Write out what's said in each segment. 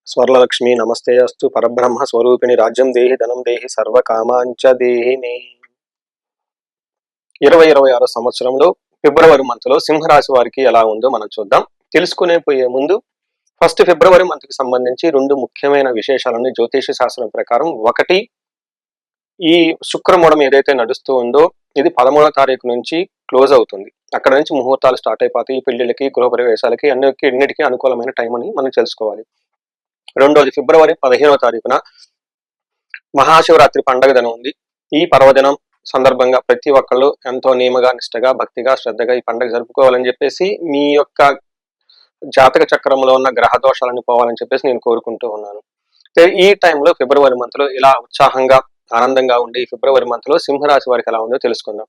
స్వర్లక్ష్మి నమస్తే అస్తు పరబ్రహ్మ స్వరూపిణి రాజ్యం దేహి ధనం దేహి సర్వకామాంచ దేహి మే. 2026 సంవత్సరంలో ఫిబ్రవరి మంత్ లో సింహరాశి వారికి ఎలా ఉందో మనం చూద్దాం. తెలుసుకునే పోయే ముందు ఫస్ట్ ఫిబ్రవరి మంత్ కి సంబంధించి రెండు ముఖ్యమైన విశేషాలను జ్యోతిష శాస్త్రం ప్రకారం. ఒకటి, ఈ శుక్రమూఢం ఏదైతే నడుస్తూ ఉందో ఇది 13వ తారీఖు నుంచి క్లోజ్ అవుతుంది. అక్కడ నుంచి ముహూర్తాలు స్టార్ట్ అయిపోతాయి. పెళ్లిళ్ళకి, గృహప్రవేశాలకి అన్నిటికీ అనుకూలమైన టైం అని మనం తెలుసుకోవాలి. రెండోది, ఫిబ్రవరి 15వ తారీఖున మహాశివరాత్రి పండుగ దినం ఉంది. ఈ పర్వదినం సందర్భంగా ప్రతి ఒక్కళ్ళు ఎంతో నియమగా, నిష్టగా, భక్తిగా, శ్రద్ధగా ఈ పండుగ జరుపుకోవాలని చెప్పేసి, మీ యొక్క జాతక చక్రంలో ఉన్న గ్రహ దోషాలను పోవాలని చెప్పేసి నేను కోరుకుంటూ ఉన్నాను. ఈ టైంలో ఫిబ్రవరి మంత్ లో ఇలా ఉత్సాహంగా, ఆనందంగా ఉండి ఫిబ్రవరి మంత్ లో సింహరాశి వారికి ఎలా ఉందో తెలుసుకుందాం.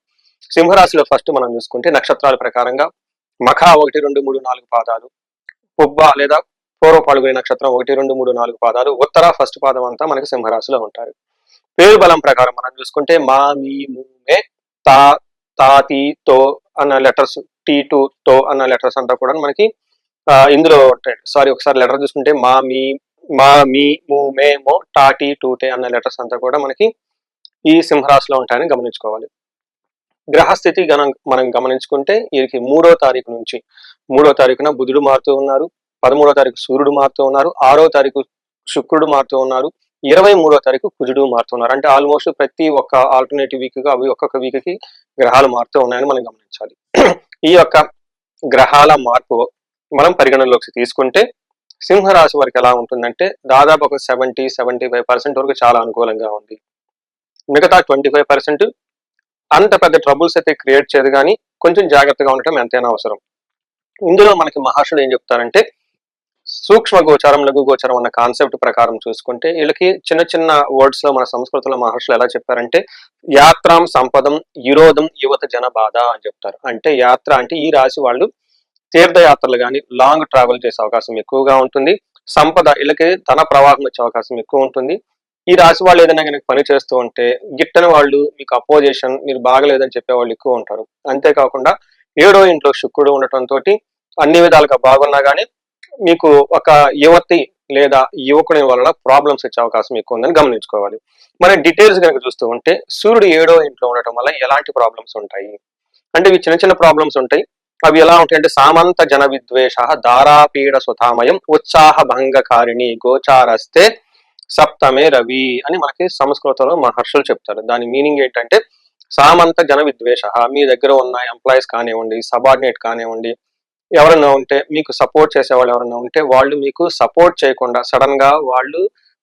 సింహరాశిలో ఫస్ట్ మనం చూసుకుంటే నక్షత్రాల ప్రకారంగా మఖ 1, 2, 3, 4 పాదాలు, పుబ్బ లేదా పూర్వ పాల్గొనే నక్షత్రం 1, 2, 3, 4 పాదాలు, ఉత్తర ఫస్ట్ పాదం అంతా మనకి సింహరాశిలో ఉంటారు. పేరు బలం ప్రకారం మనం చూసుకుంటే మా, మీ, ము, మే, తా, తా, తి, తో అన్న లెటర్స్, టీ, టు, తో అన్న లెటర్స్ అంతా కూడా మనకి ఇందులో ఉంటాయి. ఒకసారి లెటర్ చూసుకుంటే మా, మీ, ము, మే, మో, టా, టీ, టూ, టే అన్న లెటర్స్ అంతా కూడా మనకి ఈ సింహరాశిలో ఉంటాయని గమనించుకోవాలి. గ్రహస్థితి మనం గమనించుకుంటే వీరికి 3వ తారీఖు నుంచి 3వ తారీఖున బుధుడు మారుతూ ఉన్నారు, 13వ తారీఖు సూర్యుడు మారుతూ ఉన్నారు, 6వ తారీఖు శుక్రుడు మారుతూ ఉన్నారు, 23వ తారీఖు కుజుడు మారుతున్నారు. అంటే ఆల్మోస్ట్ ప్రతి ఒక్క ఆల్టర్నేటివ్ వీక్ గా అవి ఒక్కొక్క వీక్ కి గ్రహాలు మారుతూ ఉన్నాయని మనం గమనించాలి. ఈ యొక్క గ్రహాల మార్పు మనం పరిగణనలోకి తీసుకుంటే సింహరాశి వారికి ఎలా ఉంటుందంటే దాదాపు ఒక 70-75% వరకు చాలా అనుకూలంగా ఉంది. మిగతా 25% అంత పెద్ద ట్రబుల్స్ అయితే క్రియేట్ చేయదు, కానీ కొంచెం జాగ్రత్తగా ఉండటం ఎంతైనా అవసరం. ఇందులో మనకి మహర్షులు ఏం చెప్తారంటే, సూక్ష్మ గోచారం, లఘు గోచారం అన్న కాన్సెప్ట్ ప్రకారం చూసుకుంటే వీళ్ళకి చిన్న చిన్న వర్డ్స్ లో మన సంస్కృతంలో మహర్షులు ఎలా చెప్పారంటే, యాత్రాం సంపదం యురోధం యువత జన బాధ అని చెప్తారు. అంటే యాత్ర అంటే ఈ రాశి వాళ్ళు తీర్థయాత్రలు కానీ లాంగ్ ట్రావెల్ చేసే అవకాశం ఎక్కువగా ఉంటుంది. సంపద, వీళ్ళకి ధన ప్రవాహం వచ్చే అవకాశం ఎక్కువ ఉంటుంది. ఈ రాశి వాళ్ళు ఏదైనా కనుక పని చేస్తూ ఉంటే గిట్టని వాళ్ళు, మీకు అపోజిషన్, మీరు బాగలేదని చెప్పే వాళ్ళు ఎక్కువ ఉంటారు. అంతేకాకుండా 7వ ఇంట్లో శుక్రుడు ఉండటంతో అన్ని విధాలుగా బాగున్నా కానీ మీకు ఒక యువతి లేదా యువకుని వల్ల ప్రాబ్లమ్స్ వచ్చే అవకాశం ఎక్కువ ఉందని గమనించుకోవాలి. మన డీటెయిల్స్ కనుక చూస్తూ ఉంటే సూర్యుడు 7వ ఇంట్లో ఉండటం వల్ల ఎలాంటి ప్రాబ్లమ్స్ ఉంటాయి అంటే, ఇవి చిన్న చిన్న ప్రాబ్లమ్స్ ఉంటాయి. అవి ఎలా ఉంటాయంటే, సామంత జన విద్వేష, దారాపీడ సుతామయం, ఉత్సాహ భంగకారిణి, గోచారస్తే సప్తమే రవి అని మనకి సంస్కృతంలో మహర్షులు చెప్తారు. దాని మీనింగ్ ఏంటంటే, సామంత జన విద్వేష, మీ దగ్గర ఉన్న ఎంప్లాయీస్ కానివ్వండి, సబార్డినేట్ కానివ్వండి, ఎవరైనా ఉంటే మీకు సపోర్ట్ చేసేవాళ్ళు ఎవరైనా ఉంటే వాళ్ళు మీకు సపోర్ట్ చేయకుండా సడన్ గా వాళ్ళు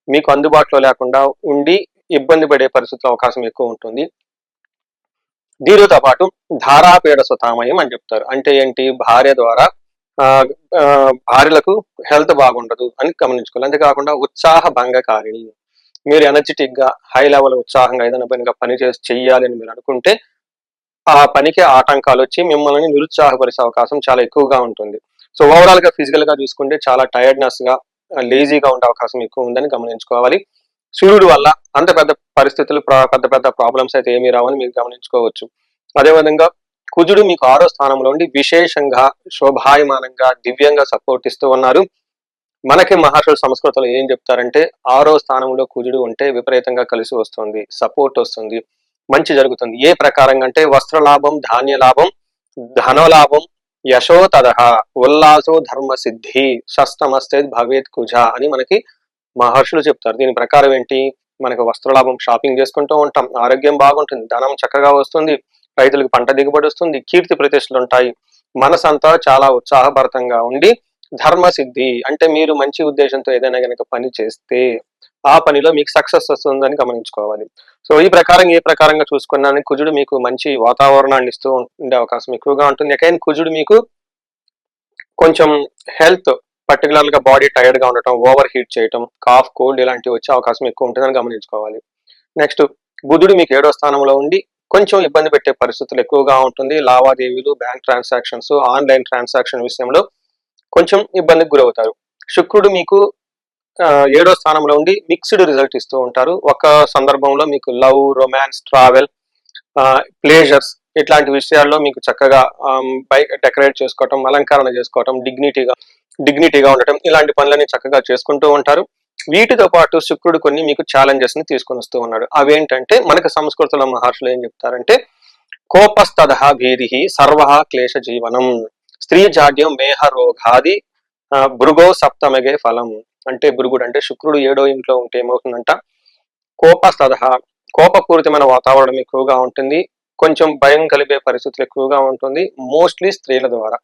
మీకు అందుబాటులో లేకుండా ఉండి ఇబ్బంది పడే పరిస్థితుల అవకాశం ఎక్కువ ఉంటుంది. దీనితో పాటు ధారాపీడ సుతామయం అని చెప్తారు. అంటే ఏంటి, భార్య ద్వారా భార్యలకు హెల్త్ బాగుండదు అని గమనించుకోవాలి. అంతేకాకుండా ఉత్సాహ భంగకారిణి, మీరు ఎనర్జెటిక్ గా హై లెవెల్ ఉత్సాహంగా ఏదైనా పనిగా పని చేసి చెయ్యాలి అని మీరు అనుకుంటే ఆ పనికి ఆటంకాలు వచ్చి మిమ్మల్ని నిరుత్సాహపరిచే అవకాశం చాలా ఎక్కువగా ఉంటుంది. సో ఓవరాల్ గా ఫిజికల్ గా చూసుకుంటే చాలా టైర్డ్నెస్ గా, లేజీగా ఉండే అవకాశం ఎక్కువ ఉందని గమనించుకోవాలి. సూర్యుడు వల్ల అంత పెద్ద పరిస్థితులు, పెద్ద పెద్ద ప్రాబ్లమ్స్ అయితే ఏమీ రావని మీరు గమనించుకోవచ్చు. అదేవిధంగా కుజుడు మీకు 6వ స్థానంలో ఉండి విశేషంగా, శోభాయమానంగా, దివ్యంగా సపోర్ట్ ఇస్తూ ఉన్నారు. మనకి మహర్షులు సంస్కృతంలో ఏం చెప్తారంటే, 6వ స్థానంలో కుజుడు ఉంటే విపరీతంగా కలిసి వస్తుంది, సపోర్ట్ వస్తుంది, మంచి జరుగుతుంది. ఏ ప్రకారంగా అంటే, వస్త్ర లాభం, ధాన్య లాభం, ధనలాభం, యశోతదహ, ఉల్లాసో ధర్మ సిద్ధి, షష్టమస్తే భవేత్ కుజ అని మనకి మహర్షులు చెప్తారు. దీని ప్రకారం ఏంటి, మనకు వస్త్రలాభం, షాపింగ్ చేసుకుంటూ ఉంటాం, ఆరోగ్యం బాగుంటుంది, ధనం చక్కగా వస్తుంది, రైతులకు పంట దిగుబడి వస్తుంది, కీర్తి ప్రతిష్టలు ఉంటాయి, మనసంతా చాలా ఉత్సాహభరితంగా ఉండి ధర్మ సిద్ధి అంటే మీరు మంచి ఉద్దేశంతో ఏదైనా కనుక పని చేస్తే ఆ పనిలో మీకు సక్సెస్ వస్తుందని గమనించుకోవాలి. సో ఈ ప్రకారం ఏ ప్రకారంగా చూసుకున్నా కుజుడు మీకు మంచి వాతావరణాన్ని ఇస్తూ ఉండే అవకాశం ఎక్కువగా ఉంటుంది. అగైన్ కుజుడు మీకు కొంచెం హెల్త్, పర్టికులర్ గా బాడీ టైర్డ్ గా ఉండటం, ఓవర్ హీట్ చేయటం, కాఫ్, కోల్డ్ ఇలాంటివి వచ్చే అవకాశం ఎక్కువ ఉంటుందని గమనించుకోవాలి. నెక్స్ట్, బుధుడు మీకు 7వ స్థానంలో ఉండి కొంచెం ఇబ్బంది పెట్టే పరిస్థితులు ఎక్కువగా ఉంటుంది. లావాదేవీలు, బ్యాంక్ ట్రాన్సాక్షన్స్, ఆన్లైన్ ట్రాన్సాక్షన్ విషయంలో కొంచెం ఇబ్బందికి గురవుతారు. శుక్రుడు మీకు 7వ స్థానంలో ఉండి మిక్స్డ్ రిజల్ట్ ఇస్తూ ఉంటారు. ఒక సందర్భంలో మీకు లవ్, రొమాన్స్, ట్రావెల్, ప్లేజర్స్ ఇట్లాంటి విషయాల్లో మీకు చక్కగా బైక్ డెకరేట్ చేసుకోవటం, అలంకరణ చేసుకోవటం, డిగ్నిటీగా డిగ్నిటీగా ఉండటం, ఇలాంటి పనులని చక్కగా చేసుకుంటూ ఉంటారు. వీటితో పాటు శుక్రుడు కొన్ని మీకు ఛాలెంజెస్ ని తీసుకొని వస్తూ ఉన్నాడు. అవేంటంటే మనకు సంస్కృతంలో మహర్షులు ఏం చెప్తారంటే కోపస్తదహ భీది సర్వ క్లేశ జీవనం స్త్రీ జాడ్యం మేహ రోగాది భృగో సప్తమగే ఫలం. అంటే భృగుడు అంటే శుక్రుడు 7వ ఇంట్లో ఉంటే ఏమవుతుందంట, కోపస్తదహ కోపపూరితమైన వాతావరణం ఎక్కువగా ఉంటుంది, కొంచెం భయం కలిగే పరిస్థితులు ఎక్కువగా ఉంటుంది. మోస్ట్లీ స్త్రీల ద్వారా,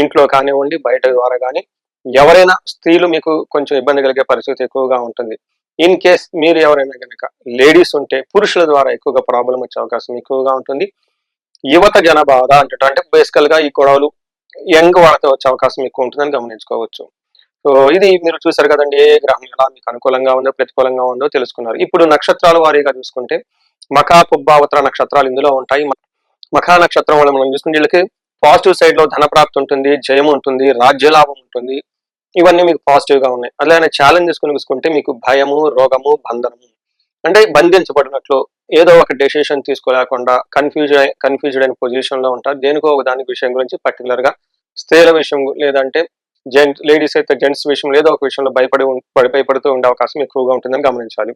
ఇంట్లో కానివ్వండి బయట ద్వారా కానీ ఎవరైనా స్త్రీలు మీకు కొంచెం ఇబ్బంది కలిగే పరిస్థితి ఎక్కువగా ఉంటుంది. ఇన్ కేస్ మీరు ఎవరైనా కనుక లేడీస్ ఉంటే పురుషుల ద్వారా ఎక్కువగా ప్రాబ్లం వచ్చే అవకాశం ఎక్కువగా ఉంటుంది. యువత జనబాధ అంటే బేసికల్ గా ఈ గొడవలు యంగ్ వాళ్ళతో వచ్చే అవకాశం ఎక్కువ ఉంటుందని గమనించుకోవచ్చు. సో ఇది మీరు చూసారు కదండి, ఏ గ్రహం ఎలా మీకు అనుకూలంగా ఉందో ప్రతికూలంగా ఉందో తెలుసుకున్నారు. ఇప్పుడు నక్షత్రాల వారీగా చూసుకుంటే మఖా పుబ్బావతర నక్షత్రాలు ఇందులో ఉంటాయి. మఖా నక్షత్రం వల్ల మనం చూసుకుంటే వీళ్ళకి పాజిటివ్ సైడ్ లో ధనప్రాప్తి ఉంటుంది, జయం ఉంటుంది, రాజ్యలాభం ఉంటుంది. ఇవన్నీ మీకు పాజిటివ్ గా ఉన్నాయి. అలానే ఛాలెంజెస్ చూసుకుంటే మీకు భయము, రోగము, బంధనము, అంటే బంధించబడినట్లు ఏదో ఒక డెసిషన్ తీసుకోలేకుండా కన్ఫ్యూజ్డ్ అయిన పొజిషన్ లో ఉంటారు. దేనికో ఒక దాని విషయం గురించి పర్టికులర్ గా స్త్రీల విషయం లేదంటే లేడీస్ అయితే జెంట్స్ విషయం ఏదో ఒక విషయంలో భయపడుతూ ఉండే అవకాశం ఎక్కువగా ఉంటుందని గమనించాలి.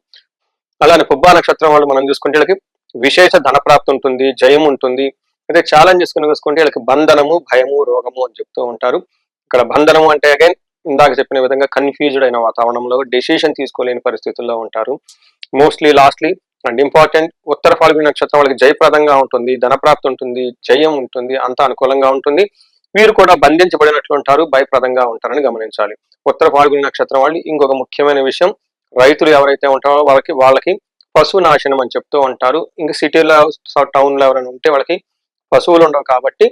అలానే పుబ్బా నక్షత్రం వాళ్ళు మనం చూసుకుంటే వీళ్ళకి విశేష ధనప్రాప్తి ఉంటుంది, జయం ఉంటుంది. అయితే ఛాలెంజెస్ చూసుకుంటే వీళ్ళకి బంధనము, భయము, రోగము అని చెప్తూ ఉంటారు. ఇక్కడ బంధనము అంటే అగైన్ ఇందాక చెప్పిన విధంగా కన్ఫ్యూజ్డ్ అయిన వాతావరణంలో డెసిషన్ తీసుకోలేని పరిస్థితుల్లో ఉంటారు. మోస్ట్లీ లాస్ట్లీ అండ్ ఇంపార్టెంట్ ఉత్తర ఫాల్గుని నక్షత్రం వాళ్ళకి జయప్రదంగా ఉంటుంది, ధనప్రాప్తి ఉంటుంది, జయం ఉంటుంది, అంతా అనుకూలంగా ఉంటుంది. వీరు కూడా బంధించబడినట్లు ఉంటారు, భయప్రదంగా ఉంటారని గమనించాలి. ఉత్తర ఫాల్గుని నక్షత్రం వాళ్ళు ఇంకొక ముఖ్యమైన విషయం, రైతులు ఎవరైతే ఉంటారో వాళ్ళకి పశు నాశనం అని చెప్తూ ఉంటారు. ఇంకా సిటీలో టౌన్ లో ఎవరైనా ఉంటే వాళ్ళకి పశువులు ఉండవు కాబట్టి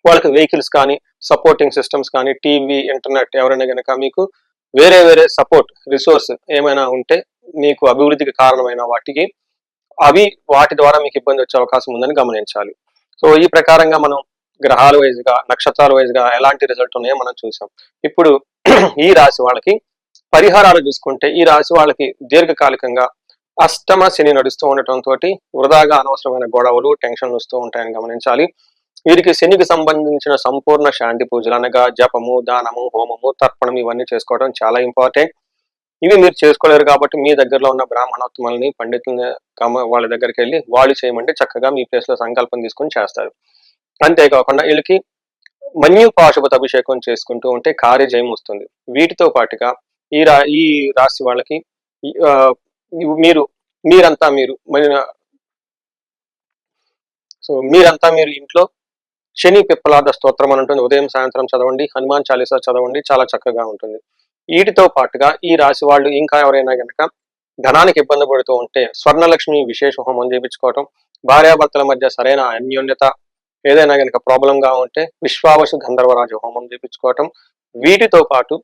వాళ్ళకి వెహికల్స్ కానీ సపోర్టింగ్ సిస్టమ్స్ కానీ టీవీ, ఇంటర్నెట్ ఎవరైనా కనుక మీకు వేరే వేరే సపోర్ట్ రిసోర్స్ ఏమైనా ఉంటే మీకు అభివృద్ధికి కారణమైన వాటి ద్వారా మీకు ఇబ్బంది వచ్చే అవకాశం ఉందని గమనించాలి. సో ఈ ప్రకారంగా మనం గ్రహాల వైజ్ గా, నక్షత్రాల వైజ్ గా ఎలాంటి రిజల్ట్ ఉన్నాయో మనం చూసాం. ఇప్పుడు ఈ రాశి వాళ్ళకి పరిహారాలు చూసుకుంటే ఈ రాశి వాళ్ళకి దీర్ఘకాలికంగా అష్టమ శని నడుస్తూ ఉండటంతో వృధాగా అనవసరమైన గొడవలు, టెన్షన్లు వస్తూ ఉంటాయని గమనించాలి. వీరికి శనికి సంబంధించిన సంపూర్ణ శాంతి పూజలు అనగా జపము, దానము, హోమము, తర్పణం ఇవన్నీ చేసుకోవడం చాలా ఇంపార్టెంట్. ఇవి మీరు చేసుకోలేరు కాబట్టి మీ దగ్గరలో ఉన్న బ్రాహ్మణోత్తములని, పండితులని వాళ్ళ దగ్గరికి వెళ్ళి వాళ్ళు చేయమంటే చక్కగా మీ ప్లేస్ లో సంకల్పం తీసుకొని చేస్తారు. అంతేకాకుండా వీళ్ళకి మన్యు పాశుపత అభిషేకం చేసుకుంటూ ఉంటే కార్యజయం వస్తుంది. వీటితో పాటుగా ఈ రాశి వాళ్ళకి మీరంతా మీరు ఇంట్లో శని పిప్పలాద స్తోత్రం అని ఉంటుంది, ఉదయం సాయంత్రం చదవండి. హనుమాన్ చాలీసా చదవండి, చాలా చక్కగా ఉంటుంది. వీటితో పాటుగా ఈ రాశి వాళ్ళు ఇంకా ఎవరైనా కనుక ధనానికి ఇబ్బంది పడుతూ ఉంటే స్వర్ణలక్ష్మి విశేష హోమం చేయించుకోవటం, భార్యాభర్తల మధ్య సరైన అన్యోన్యత ఏదైనా కనుక ప్రాబ్లం గా ఉంటే విశ్వావసు గంధర్వరాజు హోమం చేయించుకోవటం. వీటితో పాటు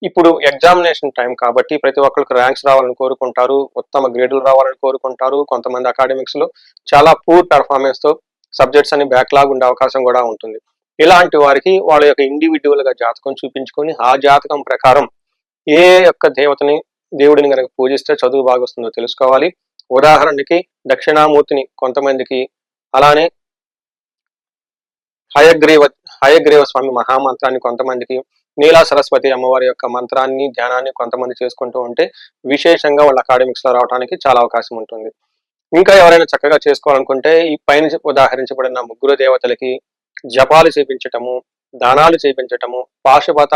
ఇప్పుడు ఎగ్జామినేషన్ టైం కాబట్టి ప్రతి ఒక్కరికి ర్యాంక్స్ రావాలని కోరుకుంటారు, ఉత్తమ గ్రేడులు రావాలని కోరుకుంటారు. కొంతమంది అకాడమిక్స్ లో చాలా పూర్ పెర్ఫార్మెన్స్ తో సబ్జెక్ట్స్ అని బ్యాక్లాగ్ ఉండే అవకాశం కూడా ఉంటుంది. ఇలాంటి వారికి వాళ్ళ యొక్క ఇండివిజువల్ గా జాతకం చూపించుకొని ఆ జాతకం ప్రకారం ఏ యొక్క దేవుడిని కనుక పూజిస్తే చదువు బాగా వస్తుందో తెలుసుకోవాలి. ఉదాహరణకి దక్షిణామూర్తిని కొంతమందికి, అలానే హయగ్రీవ స్వామి మహామంత్రాన్ని కొంతమందికి, నీలా సరస్వతి అమ్మవారి యొక్క మంత్రాన్ని, ధ్యానాన్ని కొంతమంది చేసుకుంటూ ఉంటే విశేషంగా వాళ్ళ అకాడమిక్స్ లో రావడానికి చాలా అవకాశం ఉంటుంది. ఇంకా ఎవరైనా చక్కగా చేసుకోవాలనుకుంటే ఈ పైన ఉదాహరించబడిన ముగ్గురు దేవతలకి జపాలు చేపించటము, దానాలు చేపించటము, పాశుపత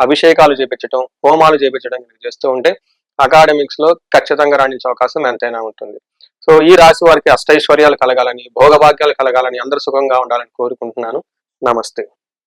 అభిషేకాలు చేపించటం, హోమాలు చేపించడం చేస్తూ ఉంటే అకాడమిక్స్ లో ఖచ్చితంగా రాణించే అవకాశం ఎంతైనా ఉంటుంది. సో ఈ రాశి వారికి అష్టైశ్వర్యాలు కలగాలని, భోగభాగ్యాలు కలగాలని, అందరూ సుఖంగా ఉండాలని కోరుకుంటున్నాను. నమస్తే.